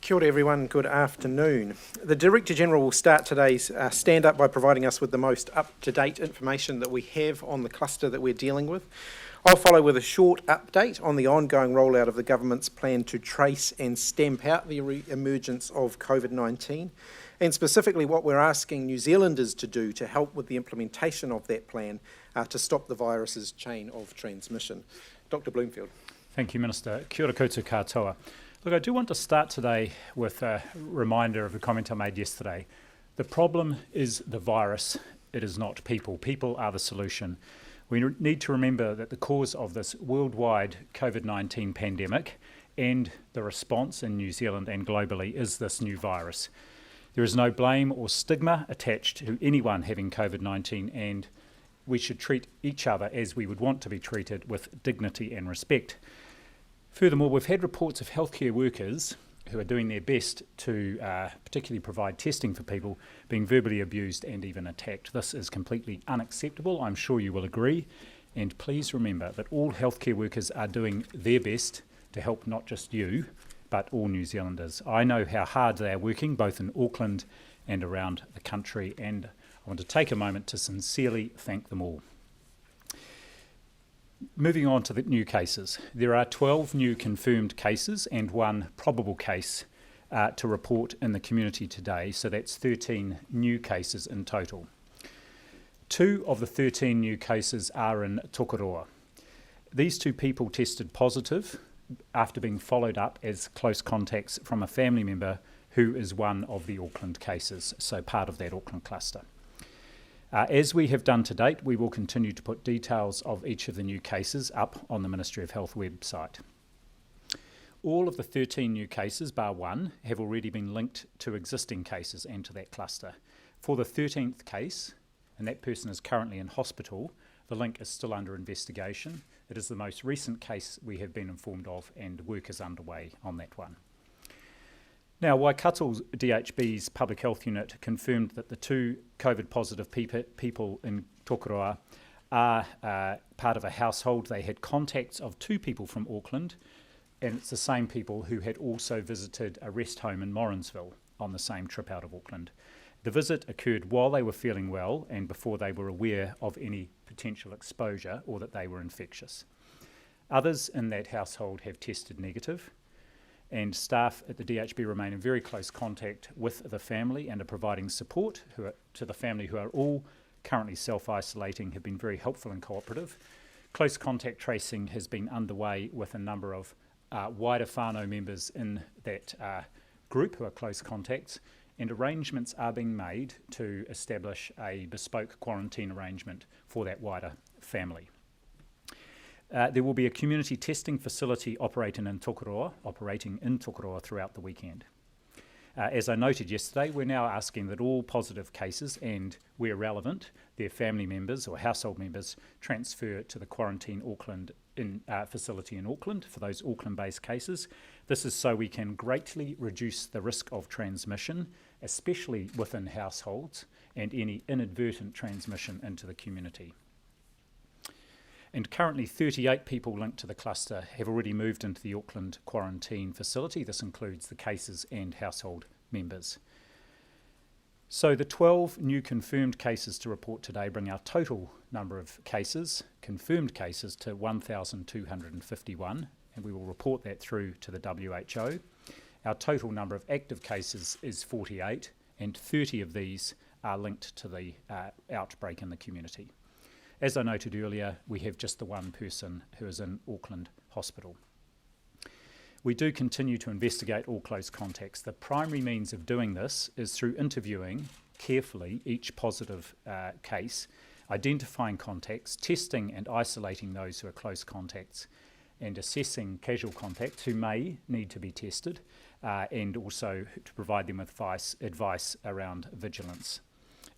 Kia ora everyone, good afternoon. The Director-General will start today's stand-up by providing us with the most up-to-date information that we have on the cluster that we're dealing with. I'll follow with a short update on the ongoing rollout of the government's plan to trace and stamp out the emergence of COVID-19, and specifically what we're asking New Zealanders to do to help with the implementation of that plan to stop the virus's chain of transmission. Dr. Bloomfield. Thank you, Minister. Kia ora koutou katoa. Look, I do want to start today with a reminder of a comment I made yesterday. The problem is the virus, it is not people. People are the solution. We need to remember that the cause of this worldwide COVID-19 pandemic and the response in New Zealand and globally is this new virus. There is no blame or stigma attached to anyone having COVID-19, and we should treat each other as we would want to be treated, with dignity and respect. Furthermore, we've had reports of healthcare workers who are doing their best to particularly provide testing for people being verbally abused and even attacked. This is completely unacceptable, I'm sure you will agree. And please remember that all healthcare workers are doing their best to help not just you, but all New Zealanders. I know how hard they are working, both in Auckland and around the country, and I want to take a moment to sincerely thank them all. Moving on to the new cases. There are 12 new confirmed cases and one probable case to report in the community today, so that's 13 new cases in total. 2 of the 13 new cases are in Tokoroa. These 2 people tested positive after being followed up as close contacts from a family member who is one of the Auckland cases, so part of that Auckland cluster. As we have done to date, we will continue to put details of each of the new cases up on the Ministry of Health website. All of the 13 new cases, bar one, have already been linked to existing cases and to that cluster. For the 13th case, and that person is currently in hospital, the link is still under investigation. It is the most recent case we have been informed of, and work is underway on that one. Now, Waikato's DHB's Public Health Unit confirmed that the 2 COVID-positive people in Tokoroa are part of a household. They had contacts of 2 people from Auckland, and it's the same people who had also visited a rest home in Morrinsville on the same trip out of Auckland. The visit occurred while they were feeling well and before they were aware of any potential exposure or that they were infectious. Others in that household have tested negative, and staff at the DHB remain in very close contact with the family and are providing support to the family, who are all currently self-isolating, have been very helpful and cooperative. Close contact tracing has been underway with a number of wider whānau members in that group who are close contacts, and arrangements are being made to establish a bespoke quarantine arrangement for that wider family. There will be a community testing facility operating in Tokoroa throughout the weekend. As I noted yesterday, we're now asking that all positive cases and, where relevant, their family members or household members transfer to the Quarantine Auckland facility in Auckland for those Auckland-based cases. This is so we can greatly reduce the risk of transmission, especially within households, and any inadvertent transmission into the community. And currently 38 people linked to the cluster have already moved into the Auckland quarantine facility. This includes the cases and household members. So the 12 new confirmed cases to report today bring our total number of cases, confirmed cases, to 1,251, and we will report that through to the WHO. Our total number of active cases is 48, and 30 of these are linked to the outbreak in the community. As I noted earlier, we have just the one person who is in Auckland Hospital. We do continue to investigate all close contacts. The primary means of doing this is through interviewing carefully each positive case, identifying contacts, testing and isolating those who are close contacts, and assessing casual contacts who may need to be tested, and also to provide them with advice around vigilance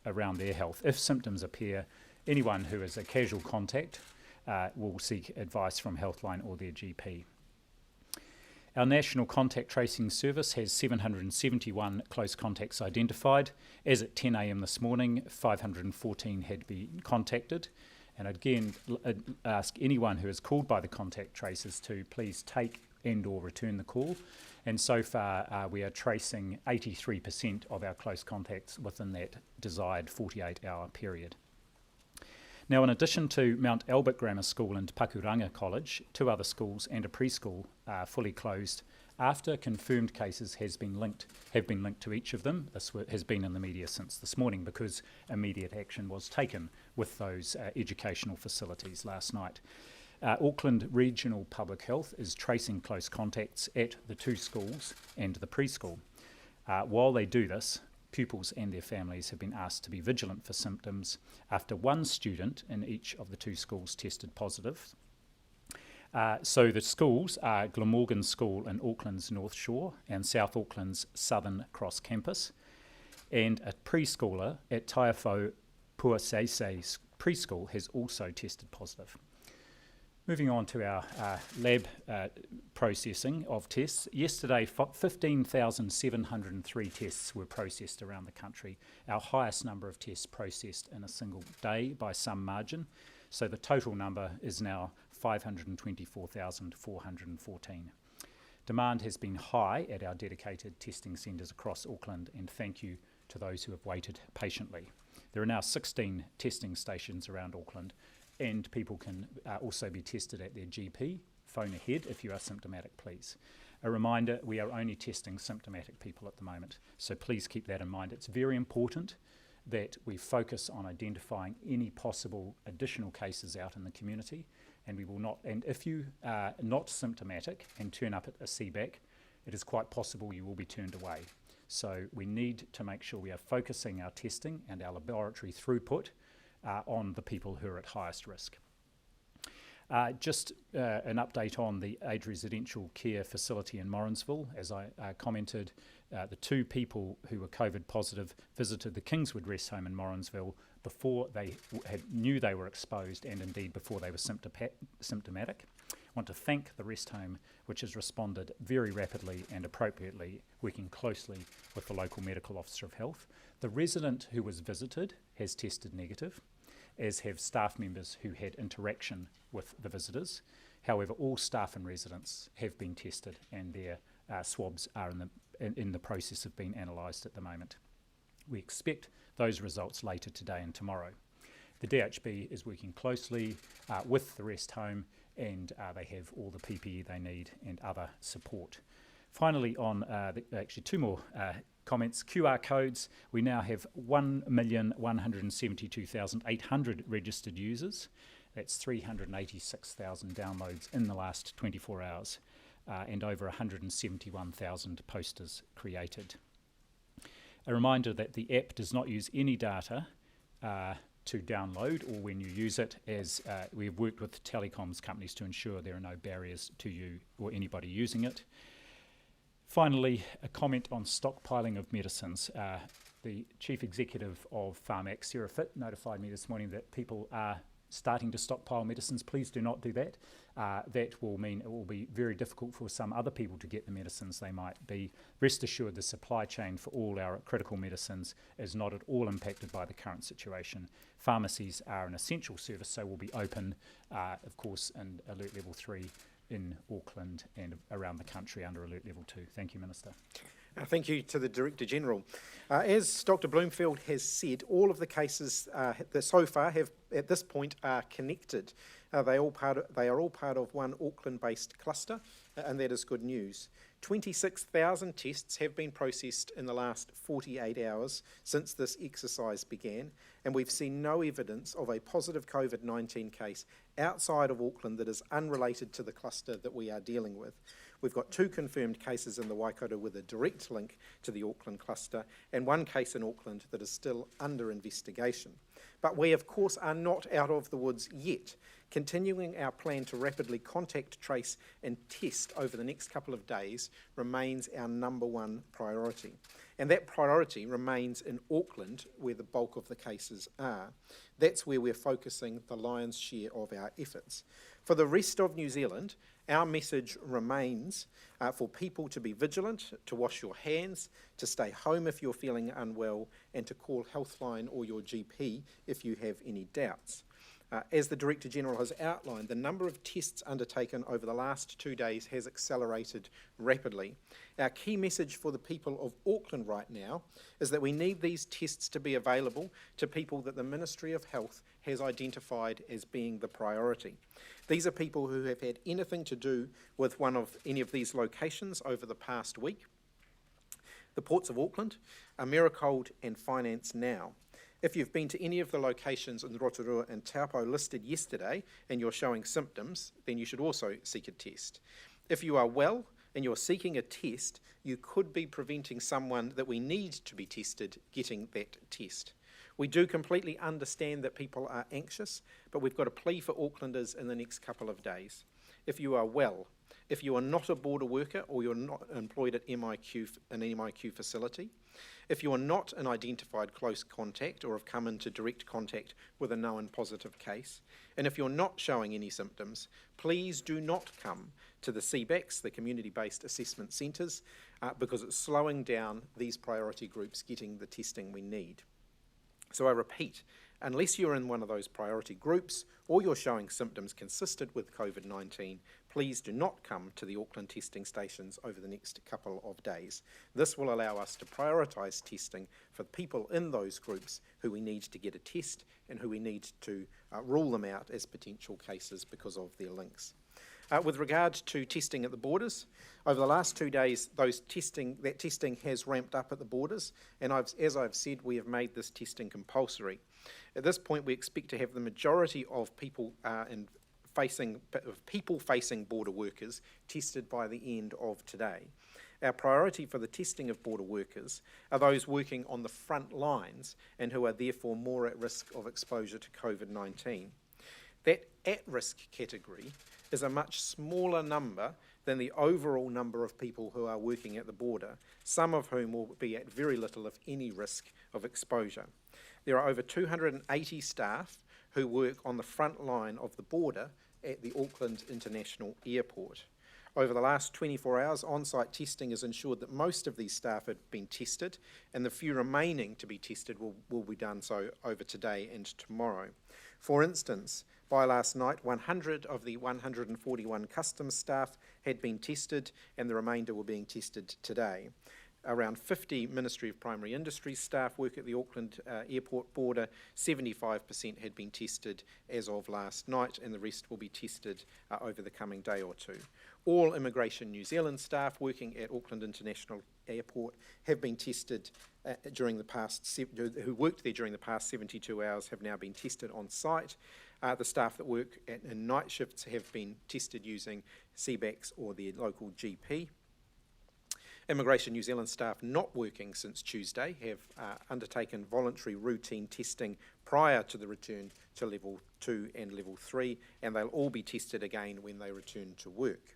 around their health. If symptoms appear, anyone who is a casual contact will seek advice from Healthline or their GP. Our National Contact Tracing Service has 771 close contacts identified. As at 10 a.m. this morning, 514 had been contacted. And again, ask anyone who is called by the contact tracers to please take and or return the call. And so far, we are tracing 83% of our close contacts within that desired 48-hour period. Now, in addition to Mount Albert Grammar School and Pakuranga College, 2 other schools and a preschool are fully closed after confirmed cases have been linked to each of them. This has been in the media since this morning because immediate action was taken with those educational facilities last night. Auckland Regional Public Health is tracing close contacts at the 2 schools and the preschool. While they do this, pupils and their families have been asked to be vigilant for symptoms after 1 student in each of the 2 schools tested positive. So the schools are Glamorgan School in Auckland's North Shore and South Auckland's Southern Cross Campus, and a preschooler at Taiawhau Puaseisei Preschool has also tested positive. Moving on to our lab processing of tests. Yesterday, 15,703 tests were processed around the country, our highest number of tests processed in a single day by some margin. So the total number is now 524,414. Demand has been high at our dedicated testing centres across Auckland, and thank you to those who have waited patiently. There are now 16 testing stations around Auckland, and people can also be tested at their GP. Phone ahead if you are symptomatic, please. A reminder, we are only testing symptomatic people at the moment, so please keep that in mind. It's very important that we focus on identifying any possible additional cases out in the community, and we will not. And if you are not symptomatic and turn up at a CBAC, it is quite possible you will be turned away. So we need to make sure we are focusing our testing and our laboratory throughput on the people who are at highest risk. Just an update on the aged residential care facility in Morrinsville. As I commented, the 2 people who were COVID positive visited the Kingswood Rest Home in Morrinsville before they knew they were exposed, and indeed before they were symptomatic. I want to thank the rest home, which has responded very rapidly and appropriately, working closely with the local medical officer of health. The resident who was visited has tested negative, as have staff members who had interaction with the visitors. However, all staff and residents have been tested, and their swabs are in the process of being analysed at the moment. We expect those results later today and tomorrow. The DHB is working closely with the rest home, and they have all the PPE they need and other support. Finally, on actually 2 more comments. QR codes, we now have 1,172,800 registered users. That's 386,000 downloads in the last 24 hours, and over 171,000 posters created. A reminder that the app does not use any data to download or when you use it, as we have worked with telecoms companies to ensure there are no barriers to you or anybody using it. Finally, a comment on stockpiling of medicines. The Chief Executive of Pharmac, Sarah Fitt, notified me this morning that people are starting to stockpile medicines. Please do not do that. That will mean it will be very difficult for some other people to get the medicines they might be. Rest assured, the supply chain for all our critical medicines is not at all impacted by the current situation. Pharmacies are an essential service, so will be open, of course, in Alert Level 3 in Auckland and around the country under Alert Level 2. Thank you, Minister. Thank you to the Director General. As Dr Bloomfield has said, all of the cases that so far have, at this point, are connected. They are all part of one Auckland-based cluster, and that is good news. 26,000 tests have been processed in the last 48 hours since this exercise began, and we've seen no evidence of a positive COVID-19 case outside of Auckland that is unrelated to the cluster that we are dealing with. We've got 2 confirmed cases in the Waikato with a direct link to the Auckland cluster, and 1 case in Auckland that is still under investigation. But we, of course, are not out of the woods yet. Continuing our plan to rapidly contact, trace and test over the next couple of days remains our number 1 priority. And that priority remains in Auckland, where the bulk of the cases are. That's where we're focusing the lion's share of our efforts. For the rest of New Zealand, our message remains for people to be vigilant, to wash your hands, to stay home if you're feeling unwell, and to call Healthline or your GP if you have any doubts. As the Director-General has outlined, the number of tests undertaken over the last 2 days has accelerated rapidly. Our key message for the people of Auckland right now is that we need these tests to be available to people that the Ministry of Health has identified as being the priority. These are people who have had anything to do with any of these locations over the past week. The Ports of Auckland, Americold and Finance Now. If you've been to any of the locations in Rotorua and Taupo listed yesterday and you're showing symptoms, then you should also seek a test. If you are well and you're seeking a test, you could be preventing someone that we need to be tested getting that test. We do completely understand that people are anxious, but we've got a plea for Aucklanders in the next couple of days. If you are well, if you are not a border worker or you're not employed at an MIQ facility, if you are not an identified close contact or have come into direct contact with a known positive case, and if you're not showing any symptoms, please do not come to the CBACs, the community-based assessment centres, because it's slowing down these priority groups getting the testing we need. So I repeat, unless you're in one of those priority groups or you're showing symptoms consistent with COVID-19, please do not come to the Auckland testing stations over the next couple of days. This will allow us to prioritise testing for people in those groups who we need to get a test and who we need to rule them out as potential cases because of their links. With regard to testing at the borders, over the last 2 days, that testing has ramped up at the borders, and as I've said, we have made this testing compulsory. At this point, we expect to have the majority of people-facing border workers tested by the end of today. Our priority for the testing of border workers are those working on the front lines and who are therefore more at risk of exposure to COVID-19. That at-risk category is a much smaller number than the overall number of people who are working at the border, some of whom will be at very little, if any, risk of exposure. There are over 280 staff who work on the front line of the border at the Auckland International Airport. Over the last 24 hours, on-site testing has ensured that most of these staff have been tested, and the few remaining to be tested will be done so over today and tomorrow. For instance, by last night, 100 of the 141 customs staff had been tested, and the remainder were being tested today. Around 50 Ministry of Primary Industries staff work at the Auckland airport border. 75% had been tested as of last night, and the rest will be tested over the coming day or two. All Immigration New Zealand staff working at Auckland International Airport have been tested who worked there during the past 72 hours have now been tested on site. The staff that work in night shifts have been tested using CBACs or their local GP. Immigration New Zealand staff not working since Tuesday have undertaken voluntary routine testing prior to the return to Level 2 and Level 3, and they'll all be tested again when they return to work.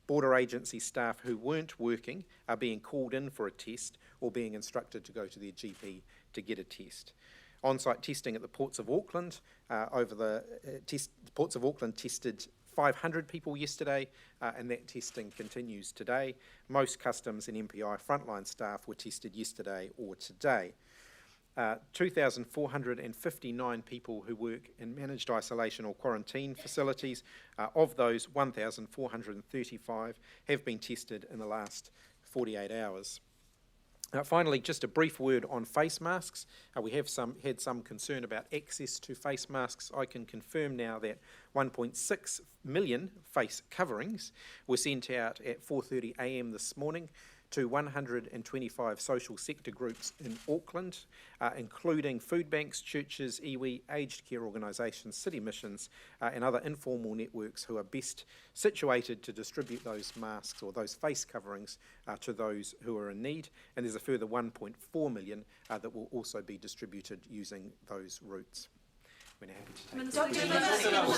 Border agency staff who weren't working are being called in for a test or being instructed to go to their GP to get a test. On-site testing at the Ports of Auckland, the Ports of Auckland tested 500 people yesterday, and that testing continues today. Most customs and MPI frontline staff were tested yesterday or today. 2,459 people who work in managed isolation or quarantine facilities. Of those, 1,435 have been tested in the last 48 hours. Finally, just a brief word on face masks. We have had some concern about access to face masks. I can confirm now that 1.6 million face coverings were sent out at 4:30 a.m. this morning to 125 social sector groups in Auckland, including food banks, churches, iwi, aged care organisations, city missions, and other informal networks who are best situated to distribute those masks or those face coverings to those who are in need. And there's a further 1.4 million that will also be distributed using those routes. We're now happy to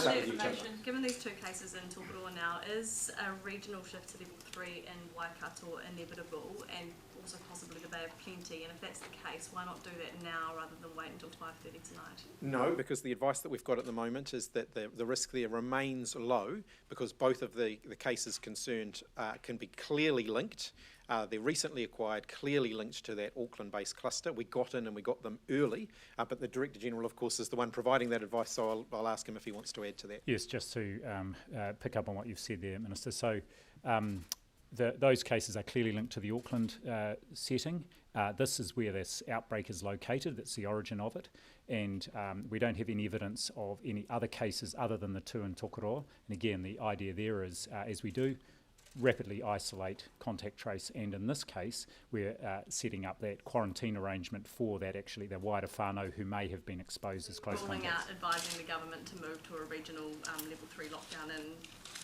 take Given these two cases in Tokoroa now, is a regional shift to Level 3 in Waikato inevitable and also possibly the Bay of Plenty? And if that's the case, why not do that now rather than wait until 5:30 tonight? No, because the advice that we've got at the moment is that the risk there remains low because both of the cases concerned can be clearly linked They're recently acquired, clearly linked to that Auckland-based cluster. We got in and we got them early, but the Director General, of course, is the one providing that advice, so I'll ask him if he wants to add to that. Yes, just to pick up on what you've said there, Minister. So those cases are clearly linked to the Auckland setting. This is where this outbreak is located. That's the origin of it. And we don't have any evidence of any other cases other than the two in Tokoroa. And again, the idea there is, as we do, rapidly isolate, contact trace, and in this case, we're setting up that quarantine arrangement for that actually the wider whānau who may have been exposed as close Ruling contacts. out advising the government to move to a regional level 3 lockdown in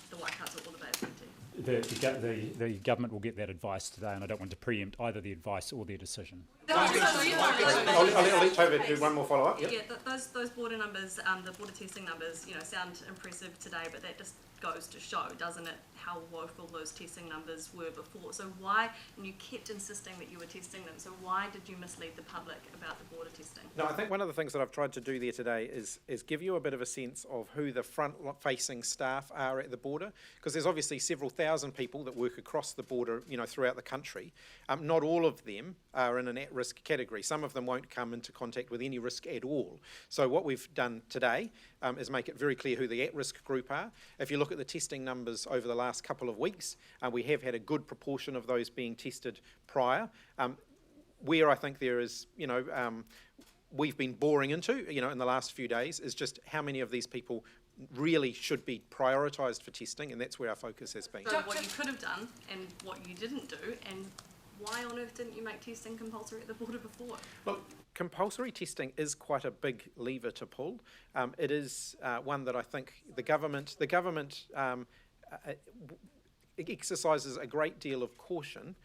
the Waikato or the Bay of Plenty. The government will get that advice today, and I don't want to preempt either the advice or their decision. I'll let Tova do one more follow-up. Yep. Yeah, those border numbers, the border testing numbers, sound impressive today, but that just goes to show, doesn't it, how woeful those testing numbers were before. So why, and you kept insisting that you were testing them, so why did you mislead the public about the border testing? No, I think one of the things that I've tried to do there today is give you a bit of a sense of who the front-facing staff are at the border, because there's obviously several thousand people that work across the border, throughout the country. Not all of them are in an at-risk category. Some of them won't come into contact with any risk at all. So what we've done today is make it very clear who the at-risk group are. If you look at the testing numbers over the last couple of weeks, we have had a good proportion of those being tested prior. Where I think there is, we've been boring into, in the last few days, is just how many of these people really should be prioritised for testing, and that's where our focus has been. So what you could have done and what you didn't do, and why on earth didn't you make testing compulsory at the border before? Look, compulsory testing is quite a big lever to pull. It is one that I think the government exercises a great deal of caution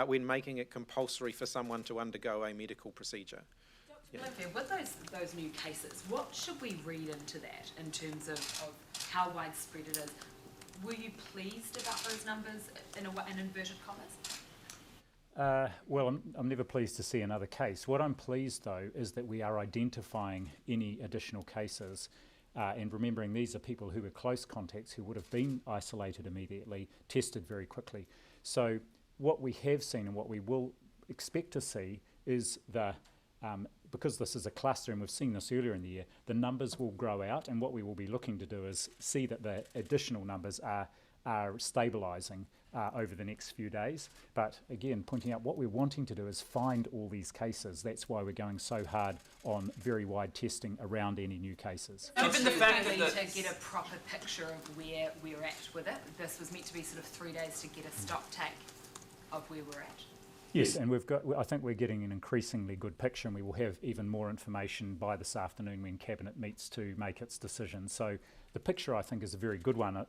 when making it compulsory for someone to undergo a medical procedure. With those new cases, what should we read into that in terms of how widespread it is? Were you pleased about those numbers in inverted commas? Well, I'm never pleased to see another case. What I'm pleased, though, is that we are identifying any additional cases and remembering these are people who were close contacts who would have been isolated immediately, tested very quickly. So what we have seen and what we will expect to see is because this is a cluster and we've seen this earlier in the year, the numbers will grow out, and what we will be looking to do is see that the additional numbers are stabilising over the next few days. But again, pointing out what we're wanting to do is find all these cases. That's why we're going so hard on very wide testing around any new cases. Given the fact that to get a proper picture of where we're at with it, this was meant to be sort of 3 days to get a stock take of where we're at. Yes, and I think we're getting an increasingly good picture, and we will have even more information by this afternoon when Cabinet meets to make its decision. So the picture, I think, is a very good one.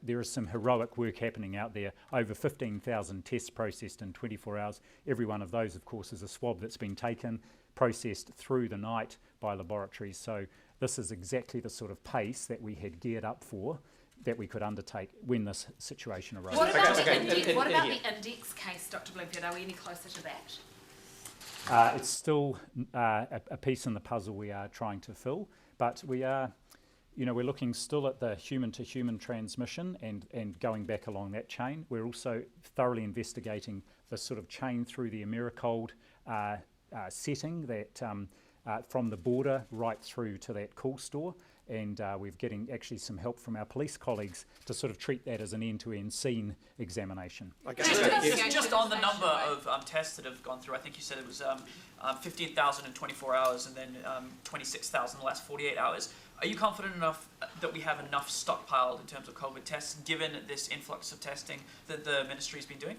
There is some heroic work happening out there. Over 15,000 tests processed in 24 hours. Every one of those, of course, is a swab that's been taken, processed through the night by laboratories. So this is exactly the sort of pace that we had geared up for, that we could undertake when this situation arose. What about the index case, Dr. Bloomfield? Are we any closer to that? It's still a piece in the puzzle we are trying to fill, but we are, we're looking still at the human-to-human transmission and going back along that chain. We're also thoroughly investigating the sort of chain through the Americold setting that from the border right through to that cool store, and we're getting actually some help from our police colleagues to sort of treat that as an end-to-end scene examination. Okay. Just on the number of tests that have gone through, I think you said it was 15,000 in 24 hours and then 26,000 in the last 48 hours. Are you confident enough that we have enough stockpiled in terms of COVID tests, given this influx of testing that the ministry's been doing?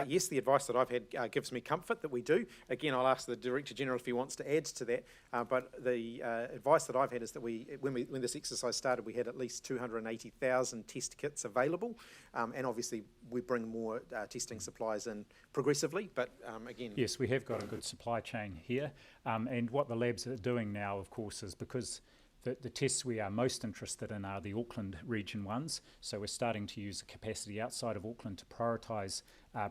Yes, the advice that I've had gives me comfort that we do. Again, I'll ask the Director General if he wants to add to that. But the advice that I've had is that when this exercise started, we had at least 280,000 test kits available, and obviously we bring more testing supplies in progressively. But again, yes, we have got a good supply chain here, and what the labs are doing now, of course, is because the tests we are most interested in are the Auckland region ones, so we're starting to use the capacity outside of Auckland to prioritise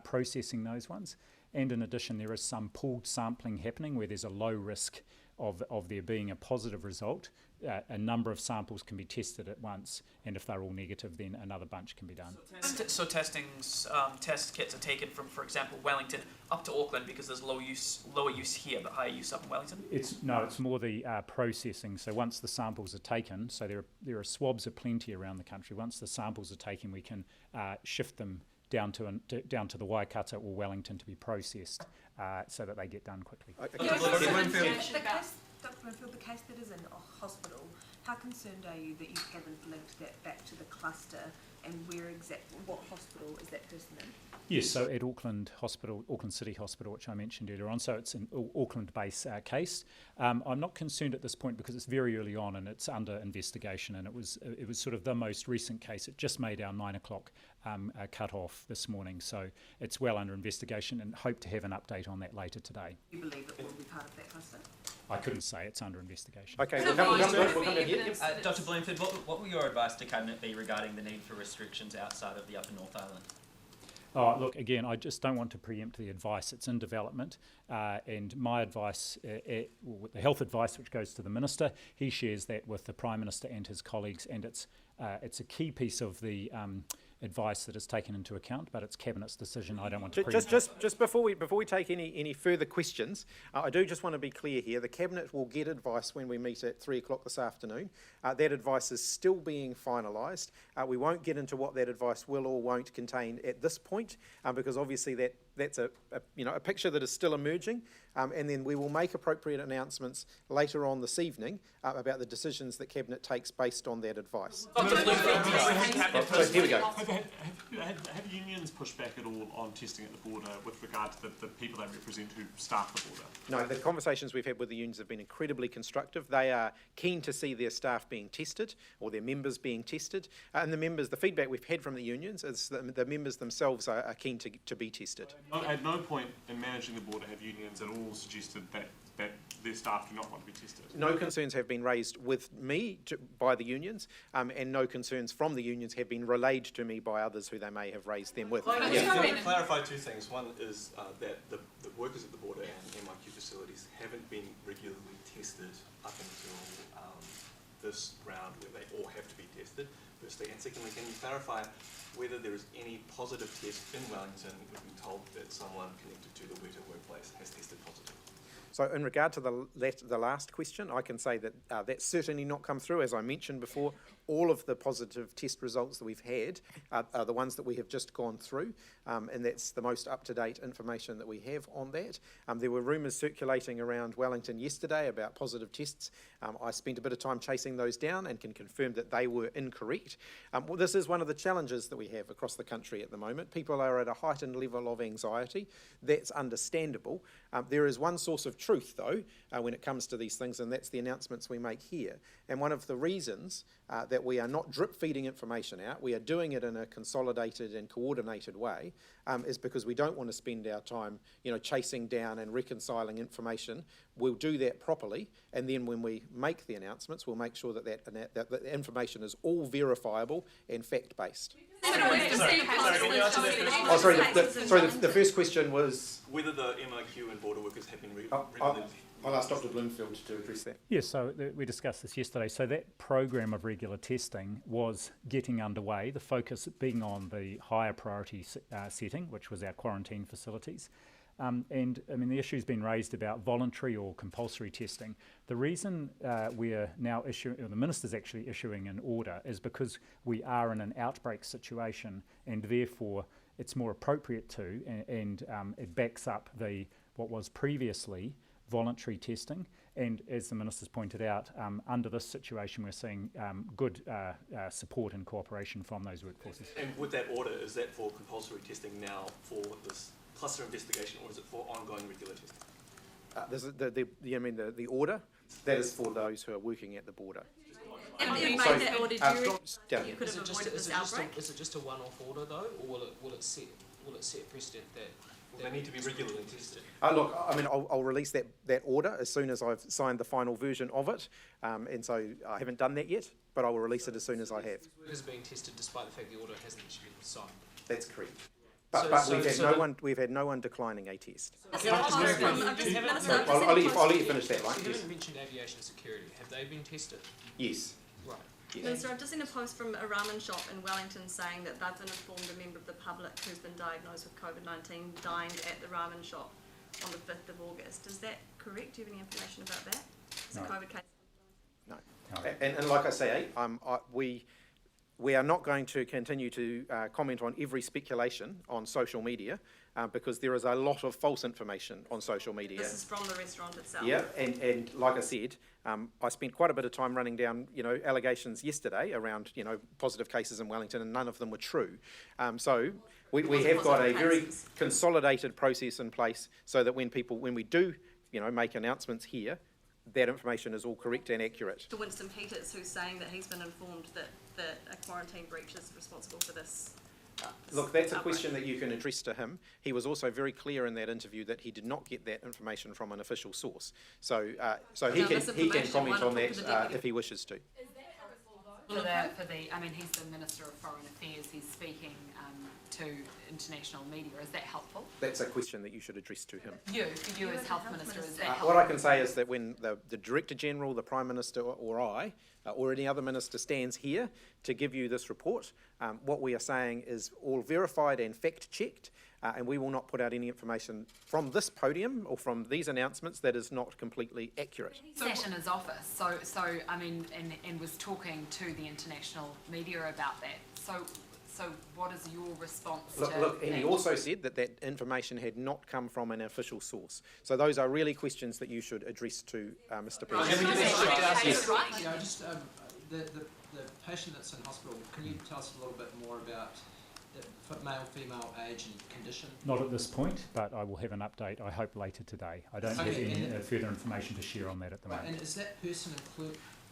processing those ones. And in addition, there is some pooled sampling happening where there's a low risk of there being a positive result, a number of samples can be tested at once, and if they're all negative, then another bunch can be done. So test kits are taken from, for example, Wellington up to Auckland because there's lower use here, but higher use up in Wellington? It's more the processing. So once the samples are taken, so there are swabs aplenty around the country. Once the samples are taken, we can shift them down to the Waikato or Wellington to be processed, so that they get done quickly. Dr. Bloomfield, the case that is in a hospital, how concerned are you that you haven't linked that back to the cluster, and what hospital is that person in? Yes, so at Auckland City Hospital, which I mentioned earlier on, so it's an Auckland-based case. I'm not concerned at this point because it's very early on and it's under investigation, and it was sort of the most recent case. It just made our 9 o'clock cut-off this morning, so it's well under investigation, and hope to have an update on that later today. Do you believe it will be part of that cluster? I couldn't say, it's under investigation. Okay, we'll come down here. Dr. Bloomfield, what will your advice to Cabinet be regarding the need for restrictions outside of the Upper North Island? Oh, look, again, I just don't want to preempt the advice. It's in development, and my advice, the health advice which goes to the Minister, he shares that with the Prime Minister and his colleagues, and it's a key piece of the advice that is taken into account, but it's Cabinet's decision. I don't want to preempt. Just before we take any further questions, I do just want to be clear here. The Cabinet will get advice when we meet at 3 o'clock this afternoon. That advice is still being finalised. We won't get into what that advice will or won't contain at this point, because obviously that's a picture that is still emerging, and then we will make appropriate announcements later on this evening about the decisions that Cabinet takes based on that advice. So here we go. Have unions pushed back at all on testing at the border with regard to the people they represent who staff the border? No, the conversations we've had with the unions have been incredibly constructive. They are keen to see their staff being tested or their members being tested. And the feedback we've had from the unions is that the members themselves are keen to be tested. At no point in managing the border have unions at all suggested that their staff do not want to be tested? No concerns have been raised with me by the unions, and no concerns from the unions have been relayed to me by others who they may have raised them with. To clarify two things. One is that the workers at the border and MIQ facilities haven't been regularly tested up until this round where they all have to be tested, firstly. And secondly, can you clarify whether there is any positive test in Wellington? We've been told that someone connected to the Waikato workplace has tested positive. So in regard to the last question, I can say that that's certainly not come through. As I mentioned before, all of the positive test results that we've had are the ones that we have just gone through, and that's the most up-to-date information that we have on that. There were rumours circulating around Wellington yesterday about positive tests. I spent a bit of time chasing those down and can confirm that they were incorrect. Well, this is one of the challenges that we have across the country at the moment. People are at a heightened level of anxiety. That's understandable. There is one source of truth, though, when it comes to these things, and that's the announcements we make here. And one of the reasons that we are not drip-feeding information out, we are doing it in a consolidated and coordinated way, is because we don't want to spend our time, chasing down and reconciling information. We'll do that properly, and then when we make the announcements, we'll make sure that the information is all verifiable and fact-based. The first question was whether the MIQ and border workers have been regularly. I'll ask Dr. Bloomfield to address that. Yes, so we discussed this yesterday. So that program of regular testing was getting underway, the focus being on the higher priority setting, which was our quarantine facilities. And I mean, the issue's been raised about voluntary or compulsory testing. The reason we are now issuing, or the Minister's actually issuing an order, is because we are in an outbreak situation, and therefore it's more appropriate to, and it backs up what was previously voluntary testing. And as the Minister's pointed out, under this situation, we're seeing good support and cooperation from those workforces. And with that order, is that for compulsory testing now for this cluster investigation, or is it for ongoing regular testing? The order, that is for those who are working at the border. And you made that order during, you could have avoided this outbreak? Is it just a one-off order though, or will it set precedent that? Well, they need to be regularly tested. Look, I mean, I'll release that order as soon as I've signed the final version of it, and so I haven't done that yet, but I will release it as soon as I have. These workers are being tested despite the fact the order hasn't actually been signed. That's correct. But we've had no one declining a test. I've just I'll let you finish that, You right? Yes. haven't mentioned aviation security. Have they been tested? Yes. Right. Minister, I've just seen a post from a ramen shop in Wellington saying that they've been informed a member of the public who's been diagnosed with COVID-19 dined at the ramen shop on the 5th of August. Is that correct? Do you have any information about that? It's a No. COVID case. No. No. And like I say, we are not going to continue to comment on every speculation on social media because there is a lot of false information on social media. This is from the restaurant itself. Yeah, and like I said, I spent quite a bit of time running down, allegations yesterday around, positive cases in Wellington, and none of them were true. So we have got a very consolidated process in place so that when we do, make announcements here, that information is all correct and accurate. To Winston Peters, who's saying that he's been informed that a quarantine breach is responsible for this. Look, that's a question that you can address to him. He was also very clear in that interview that he did not get that information from an official source. So he can comment on that if he wishes to. Is that helpful though? He's the Minister of Foreign Affairs, he's speaking to international media. Is that helpful? That's a question that you should address to him. You as Health Minister, is that helpful? What I can say is that when the Director General, the Prime Minister or I, or any other minister stands here to give you this report, what we are saying is all verified and fact-checked, and we will not put out any information from this podium or from these announcements that is not completely accurate. He sat in his office, and was talking to the international media about that. So what is your response to Look, and that? he also said that information had not come from an official source. So those are really questions that you should address to Mr. Peters. The patient that's in hospital, can you tell us a little bit more about the male, female, age and condition? Not at this point, but I will have an update, I hope, later today. I don't have any further information to share on that at the moment. And is that person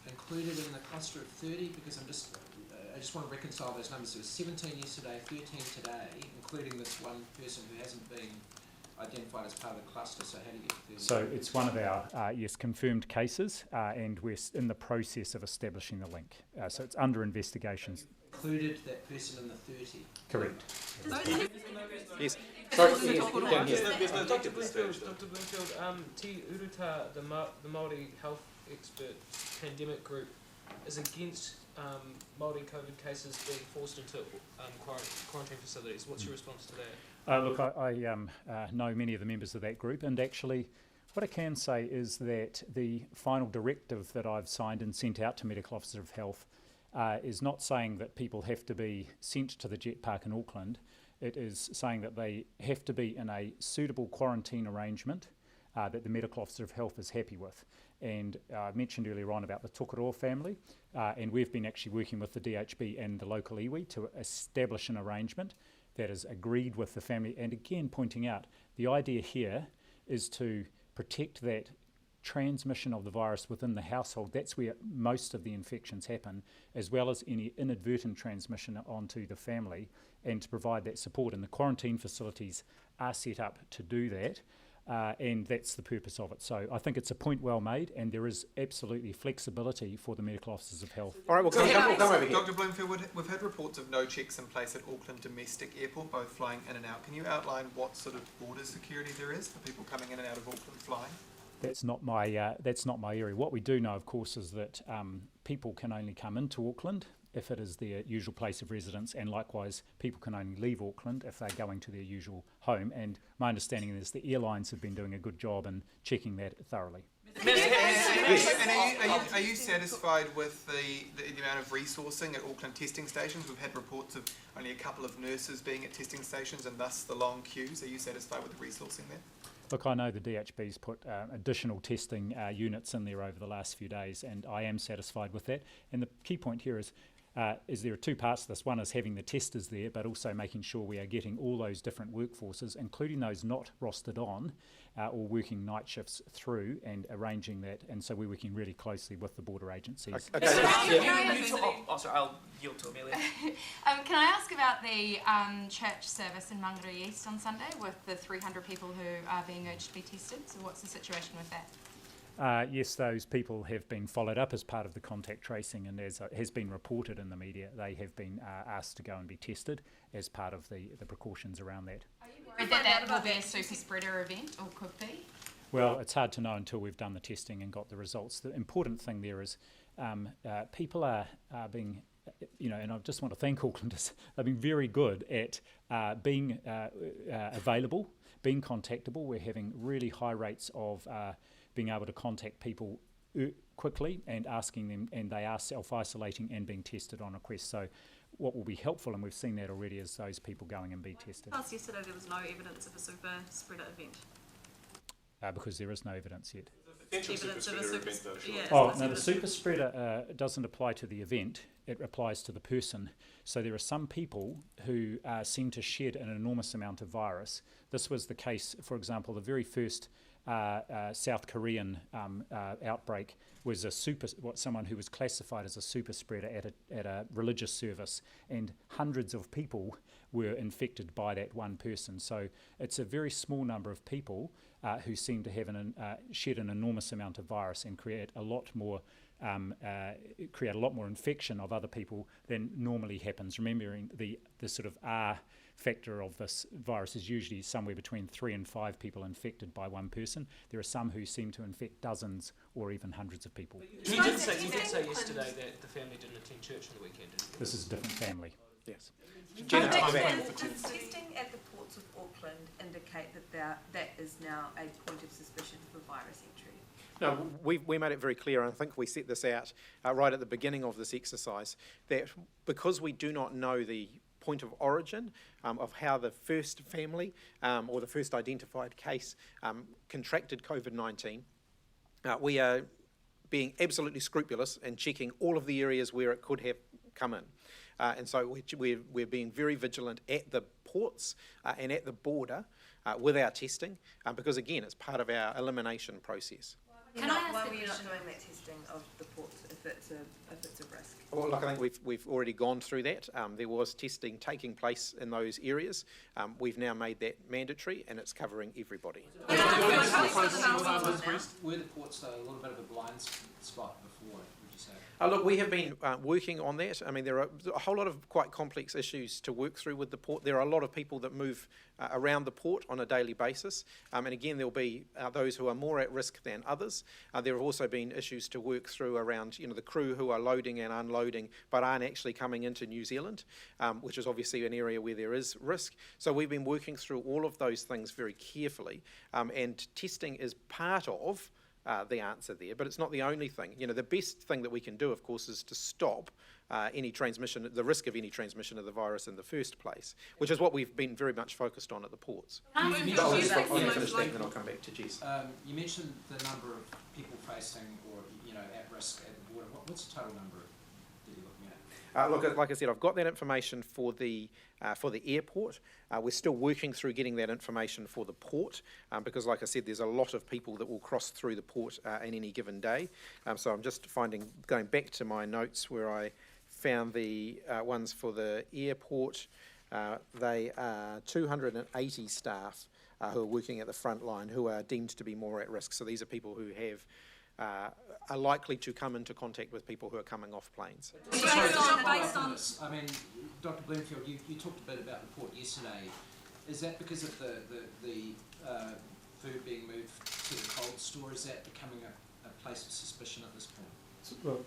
included in the cluster of 30? Because I just want to reconcile those numbers. There was 17 yesterday, 13 today, including this one person who hasn't been identified as part of the cluster. So how do you get to 30? So it's one of our, confirmed cases, and we're in the process of establishing the link. So it's under investigations. Included that person in the 30? Correct. Yes. There's no data at this stage, though. Dr. Bloomfield, Te Uruta, the Māori health expert pandemic group, is against Māori COVID cases being forced into quarantine facilities. What's your response to that? Look, I know many of the members of that group, and actually what I can say is that the final directive that I've signed and sent out to Medical Officers of Health is not saying that people have to be sent to the jet park in Auckland. It is saying that they have to be in a suitable quarantine arrangement that the Medical Officer of Health is happy with. And I mentioned earlier on about the Tokoroa family, and we've been actually working with the DHB and the local iwi to establish an arrangement that is agreed with the family. And again, pointing out, the idea here is to protect that transmission of the virus within the household. That's where most of the infections happen, as well as any inadvertent transmission onto the family, and to provide that support. And the quarantine facilities are set up to do that. And that's the purpose of it. So I think it's a point well made, and there is absolutely flexibility for the Medical Officers of Health. All right, we'll come over here. Dr. Bloomfield, we've had reports of no checks in place at Auckland Domestic Airport, both flying in and out. Can you outline what sort of border security there is for people coming in and out of Auckland flying? That's not my area. What we do know, of course, is that people can only come into Auckland if it is their usual place of residence, and likewise people can only leave Auckland if they're going to their usual home. And my understanding is the airlines have been doing a good job in checking that thoroughly. Yes. And are you satisfied with the amount of resourcing at Auckland testing stations? We've had reports of only a couple of nurses being at testing stations and thus the long queues. Are you satisfied with the resourcing there? Look, I know the DHB's put additional testing units in there over the last few days, and I am satisfied with that. And the key point here is there are two parts to this. One is having the testers there, but also making sure we are getting all those different workforces, including those not rostered on or working night shifts, through and arranging that. And so we're working really closely with the border agencies. Sorry, I'll yield to Amelia. Can I ask about the church service in Mangere East on Sunday with the 300 people who are being urged to be tested? So what's the situation with that? Yes, those people have been followed up as part of the contact tracing, and as has been reported in the media, they have been asked to go and be tested as part of the precautions around that. Are you worried that will be a super spreader event, or could be? Well, it's hard to know until we've done the testing and got the results. The important thing there is people are being, and I just want to thank Auckland, they've been very good at being available, being contactable. We're having really high rates of being able to contact people quickly and asking them, and they are self-isolating and being tested on request. So what will be helpful, and we've seen that already, is those people going and be tested. Last yesterday there was no evidence of a super spreader event. Because there is no evidence yet. Evidence of a super spreader. Yeah, Oh, no, the super spreader doesn't apply to the event, it applies to the person. So there are some people who seem to shed an enormous amount of virus. This was the case, for example, the very first South Korean outbreak was someone who was classified as a super spreader at a religious service, and hundreds of people were infected by that one person. So it's a very small number of people who seem to have shed an enormous amount of virus and create a lot more infection of other people than normally happens. Remembering the sort of R factor of this virus is usually somewhere between 3 and 5 people infected by one person. There are some who seem to infect dozens or even hundreds of people. You did say yesterday that the family didn't attend church on the weekend, didn't you? This is a different family. Yes. Does testing at the ports of Auckland indicate that is now a point of suspicion for virus entry? No, we made it very clear, and I think we set this out right at the beginning of this exercise, that because we do not know the point of origin of how the first family or the first identified case contracted COVID-19, we are being absolutely scrupulous and checking all of the areas where it could have come in. And so we're being very vigilant at the ports and at the border with our testing, because again, it's part of our elimination process. Why were you not doing that testing of the ports if it's a risk? Well, look, I think we've already gone through that. There was testing taking place in those areas. We've now made that mandatory, and it's covering everybody. Were the ports though a little bit of a blind spot before, would you say? Look, we have been working on that. I mean, there are a whole lot of quite complex issues to work through with the port. There are a lot of people that move around the port on a daily basis. And again, there'll be those who are more at risk than others. There have also been issues to work through around, the crew who are loading and unloading but aren't actually coming into New Zealand, which is obviously an area where there is risk. So we've been working through all of those things very carefully. And testing is part of the answer there, but it's not the only thing. The best thing that we can do, of course, is to stop any transmission, the risk of any transmission of the virus in the first place, which is what we've been very much focused on at the ports. You mentioned I'll come back to Jess. You mentioned the number of people facing or at risk at the border. What's the total number that you're looking at? Look, like I said, I've got that information for the airport. We're still working through getting that information for the port because, like I said, there's a lot of people that will cross through the port in any given day. So I'm just going back to my notes where I found the ones for the airport. They are 280 staff who are working at the front line who are deemed to be more at risk. So these are people who are likely to come into contact with people who are coming off planes. I mean, Dr. Bloomfield, you talked a bit about the port yesterday. Is that because of the food being moved to the cold store? Is that becoming a place of suspicion at this point? Well,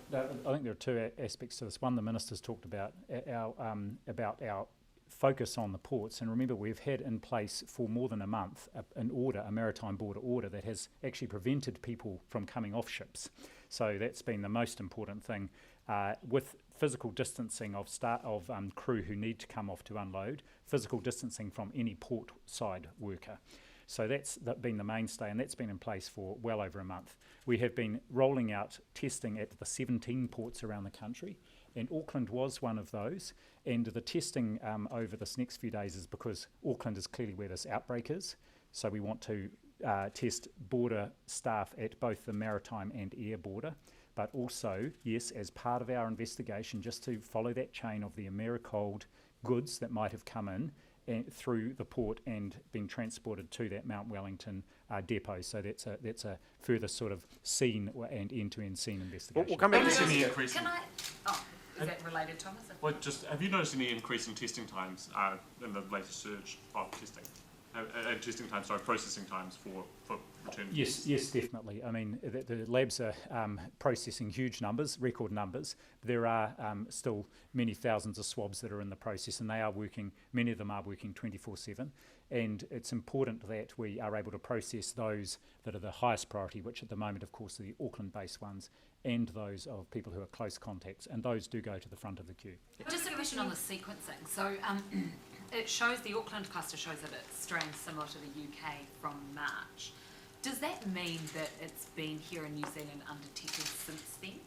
I think there are two aspects to this. One, the minister's talked about our focus on the ports, and remember we've had in place for more than a month a maritime border order that has actually prevented people from coming off ships. So that's been the most important thing, with physical distancing of crew who need to come off to unload, physical distancing from any port side worker. So that's been the mainstay, and that's been in place for well over a month. We have been rolling out testing at the 17 ports around the country, and Auckland was one of those. And the testing over this next few days is because Auckland is clearly where this outbreak is. So we want to test border staff at both the maritime and air border, but also, yes, as part of our investigation, just to follow that chain of the Americold goods that might have come in through the port and being transported to that Mount Wellington depots. So that's a further sort of scene and end-to-end scene investigation. We'll come back to Any increase in, Is that related, Thomas? well, just have you noticed any increase in testing times in the latest surge of testing? Processing times for return? Yes, definitely. I mean, the labs are processing huge numbers, record numbers. There are still many thousands of swabs that are in the process, and they are working, many of them are working 24/7. And it's important that we are able to process those that are the highest priority, which at the moment, of course, are the Auckland-based ones, and those of people who are close contacts, and those do go to the front of the queue. Just a question on the sequencing. So it shows, the Auckland cluster shows that it's strains similar to the UK from March. Does that mean that it's been here in New Zealand undetected since then?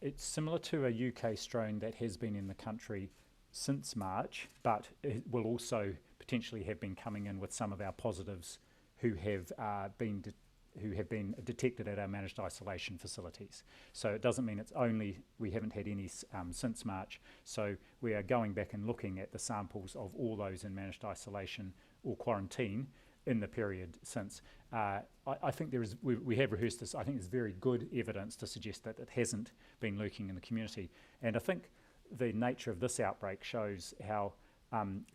It's similar to a UK strain that has been in the country since March, but it will also potentially have been coming in with some of our positives who have been detected at our managed isolation facilities. So it doesn't mean it's only, we haven't had any since March. So we are going back and looking at the samples of all those in managed isolation or quarantine in the period since. I think there is, we have rehearsed this, I think there's very good evidence to suggest that it hasn't been lurking in the community. And I think the nature of this outbreak shows how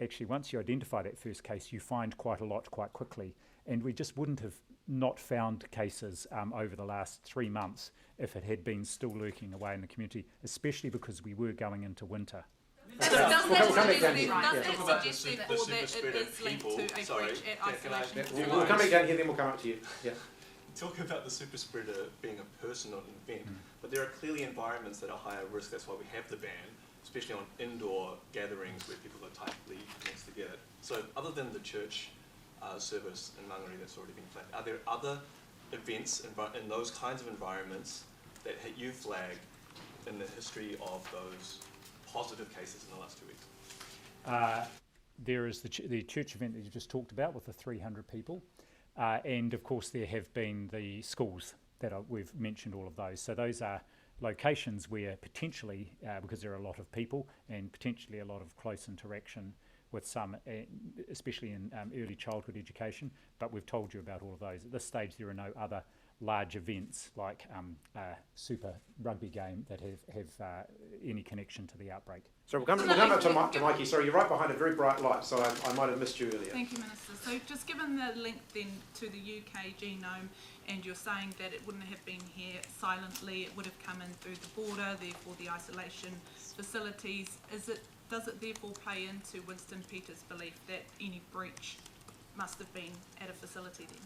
actually once you identify that first case, you find quite a lot quite quickly. And we just wouldn't have not found cases over the last 3 months if it had been still lurking away in the community, especially because we were going into winter. Does that suggest therefore that it is linked to a breach at isolation? We'll come back down here, then we'll come up to you. Yeah. Talk about the super spreader being a person, not an event, but there are clearly environments that are higher risk. That's why we have the ban, especially on indoor gatherings where people are tightly mixed together. So other than the church service in Mangere that's already been flagged, are there other events in those kinds of environments that you flagged in the history of those positive cases in the last 2 weeks? There is the church event that you just talked about with the 300 people. And of course there have been the schools that we've mentioned, all of those. So those are locations where potentially, because there are a lot of people and potentially a lot of close interaction with some, especially in early childhood education, but we've told you about all of those. At this stage there are no other large events like a super rugby game that have any connection to the outbreak. So we'll come up to Mikey. Sorry, you're right behind a very bright light, so I might have missed you earlier. Thank you, Minister. So just given the link then to the UK genome, and you're saying that it wouldn't have been here silently, it would have come in through the border, therefore the isolation facilities, does it therefore play into Winston Peters' belief that any breach must have been at a facility then?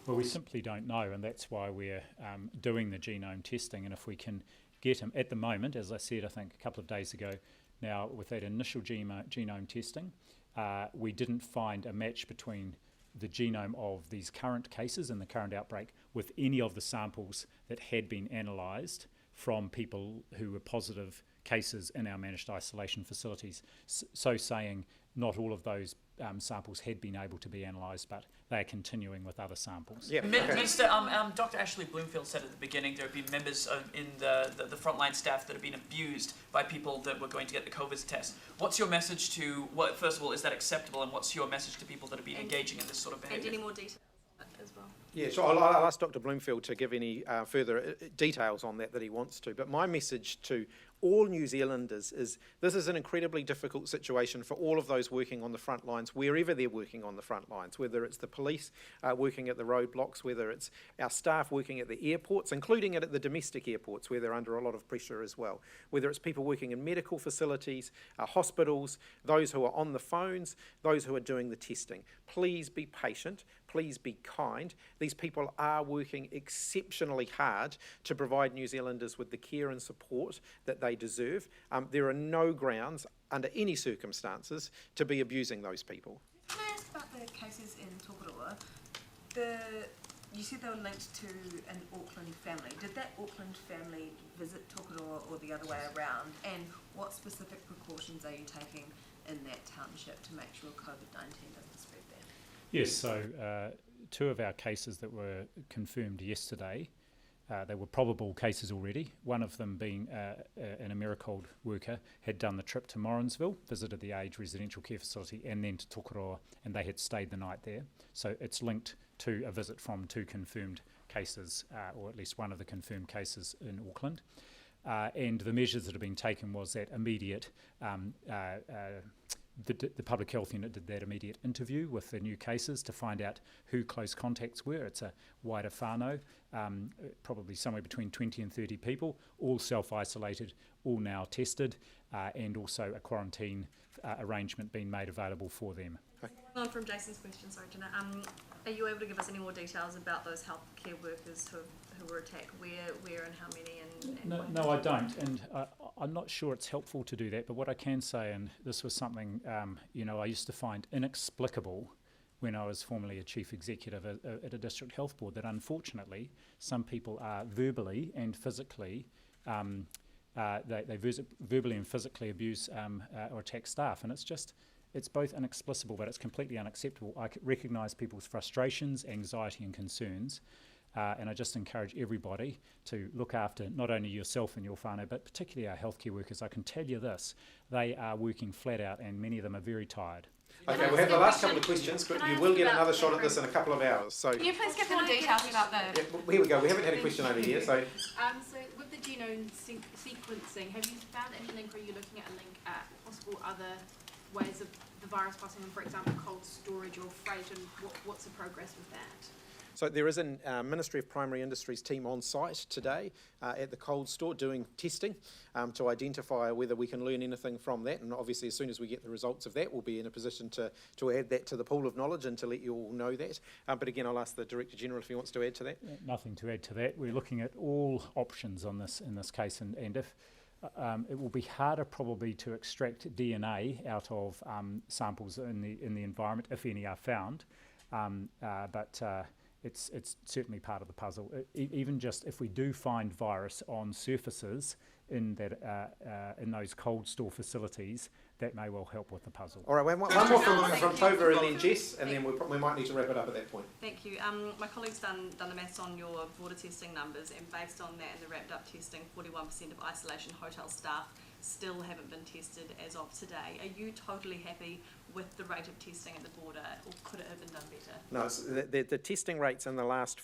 Well, we simply don't know, and that's why we're doing the genome testing. And if we can get them, at the moment, as I said, I think a couple of days ago, now with that initial genome testing, we didn't find a match between the genome of these current cases and the current outbreak with any of the samples that had been analysed from people who were positive cases in our managed isolation facilities. So saying not all of those samples had been able to be analysed, but they are continuing with other samples. Yeah. Minister, Dr. Ashley Bloomfield said at the beginning there have been members in the frontline staff that have been abused by people that were going to get the COVID test. What's your message to, first of all, is that acceptable, and what's your message to people that have been engaging in this sort of behaviour? And any more details as well? Yeah, so I'll ask Dr. Bloomfield to give any further details on that he wants to. But my message to all New Zealanders is this is an incredibly difficult situation for all of those working on the front lines, wherever they're working on the front lines, whether it's the police working at the roadblocks, whether it's our staff working at the airports, including at the domestic airports where they're under a lot of pressure as well, whether it's people working in medical facilities, hospitals, those who are on the phones, those who are doing the testing. Please be patient, please be kind. These people are working exceptionally hard to provide New Zealanders with the care and support that they deserve. There are no grounds under any circumstances to be abusing those people. Can I ask about the cases in Tokoroa? You said they were linked to an Auckland family. Did that Auckland family visit Tokoroa or the other way around? And what specific precautions are you taking in that township to make sure COVID-19 doesn't spread there? Yes, so two of our cases that were confirmed yesterday they were probable cases already. One of them being an Americold worker had done the trip to Morrinsville, visited the aged residential care facility, and then to Tokoroa, and they had stayed the night there. So it's linked to a visit from 2 confirmed cases, or at least one of the confirmed cases in Auckland. And the measures that have been taken was that immediate, the public health unit did that immediate interview with the new cases to find out who close contacts were. It's a wider whānau, probably somewhere between 20 and 30 people, all self-isolated, all now tested, and also a quarantine arrangement being made available for them. On from Jason's question, sorry, Jenna. Are you able to give us any more details about those healthcare workers who were attacked? Where and how many? And No, I don't, and I'm not sure it's helpful to do that. But what I can say, and this was something I used to find inexplicable when I was formerly a chief executive at a district health board, that unfortunately some people are verbally and physically verbally and physically abuse or attack staff, and it's both inexplicable, but it's completely unacceptable. I recognise people's frustrations, anxiety and concerns, and I just encourage everybody to look after not only yourself and your whānau, but particularly our healthcare workers. I can tell you this, they are working flat out and many of them are very tired. Okay, we'll have the last couple of questions, but you will get another shot at this in a couple of hours. So, Can you please give more details about the... yeah, here we go. We haven't had a question over here, so... So with the genome sequencing, have you found any link, or are you looking at a link at possible other ways of the virus passing on, for example, cold storage or freight, and what's the progress with that? So there is a Ministry of Primary Industries team on site today at the cold store doing testing to identify whether we can learn anything from that, and obviously as soon as we get the results of that we'll be in a position to add that to the pool of knowledge and to let you all know that. But again, I'll ask the Director General if he wants to add to that. Nothing to add to that. We're looking at all options on this in this case, and if it will be harder probably to extract DNA out of samples in the environment if any are found, but it's certainly part of the puzzle. Even just if we do find virus on surfaces in those cold store facilities, that may well help with the puzzle. All right, one more from Tova and then Jess, and then we might need to wrap it up at that point. Thank you. My colleague's done the maths on your border testing numbers, and based on that and the wrapped up testing, 41% of isolation hotel staff still haven't been tested as of today. Are you totally happy with the rate of testing at the border, or could it have been done better? No, the testing rates in the last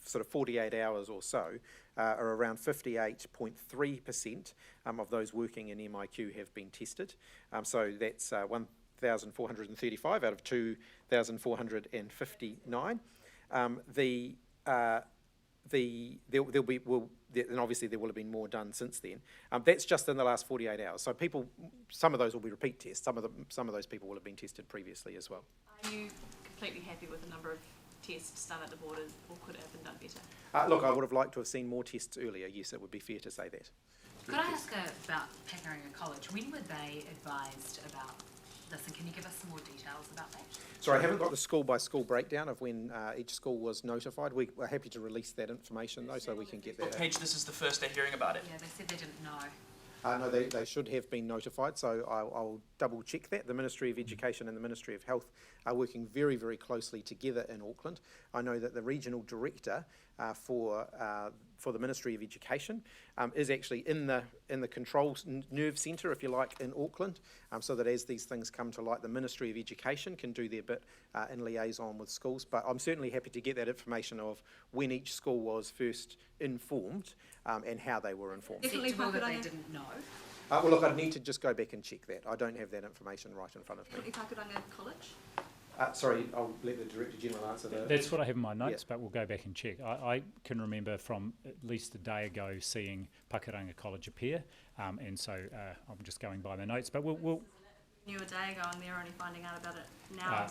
sort of 48 hours or so are around 58.3% of those working in MIQ have been tested. So that's 1,435 out of 2,459. There'll be, and obviously there will have been more done since then. That's just in the last 48 hours. So some of those will be repeat tests. Some of those people will have been tested previously as well. Are you completely happy with the number of tests done at the border, or could it have been done better? Look, I would have liked to have seen more tests earlier. Yes, it would be fair to say that. Could I ask about Pakuranga College? When were they advised about this, and can you give us some more details about that? Sorry, I haven't got the school-by-school breakdown of when each school was notified. We're happy to release that information, though, so we can get that. What page this is the first they're hearing about it? Yeah, they said they didn't know. No, they should have been notified, so I'll double check that. The Ministry of Education and the Ministry of Health are working very, very closely together in Auckland. I know that the regional director for the Ministry of Education is actually in the control nerve centre, if you like, in Auckland, so that as these things come to light, the Ministry of Education can do their bit in liaison with schools. But I'm certainly happy to get that information of when each school was first informed and how they were informed. Acceptable that they didn't know. Well, look, I'd need to just go back and check that. I don't have that information right in front of me. Pakuranga College? Sorry, I'll let the Director General answer that. That's what I have in my notes, but we'll go back and check. I can remember from at least a day ago seeing Pakuranga College appear, and so I'm just going by the notes. But we'll Knew a day ago, and they're only finding out about it now.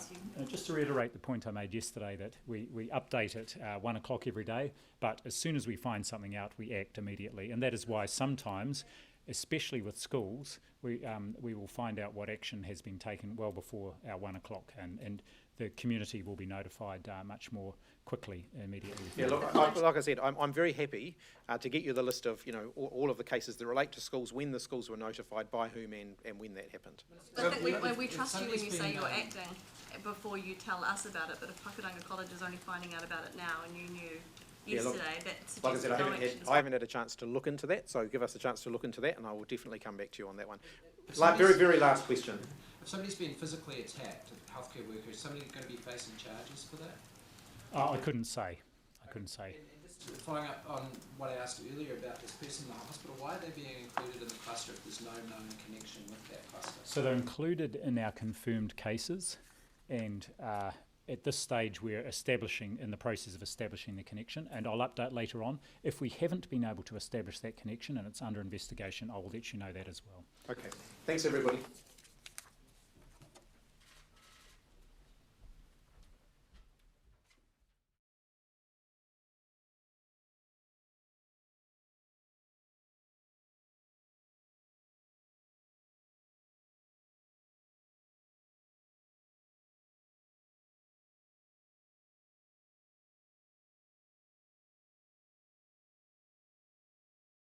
Just to reiterate the point I made yesterday, that we update at 1 o'clock every day, but as soon as we find something out, we act immediately, and that is why sometimes, especially with schools, we will find out what action has been taken well before our 1 o'clock, and the community will be notified much more quickly, immediately. Yeah, look, like I said, I'm very happy to get you the list of all of the cases that relate to schools, when the schools were notified, by whom, and when that happened. But we trust you when you say you're acting before you tell us about it. But if Pakuranga College is only finding out about it now, and you knew Yeah, look, yesterday that Like I suggested said, no action is I haven't had a chance to look into that, so give us a chance to look into that, and I will definitely come back to you on that one. Very last question. If somebody's been physically attacked, a healthcare worker, is somebody going to be facing charges for that? I couldn't say. And just following up on what I asked earlier about this person in the hospital, why are they being included in the cluster if there's no known connection with that cluster? So they're included in our confirmed cases, and at this stage we're in the process of establishing the connection, and I'll update later on. If we haven't been able to establish that connection and it's under investigation, I will let you know that as well. Okay, thanks everybody.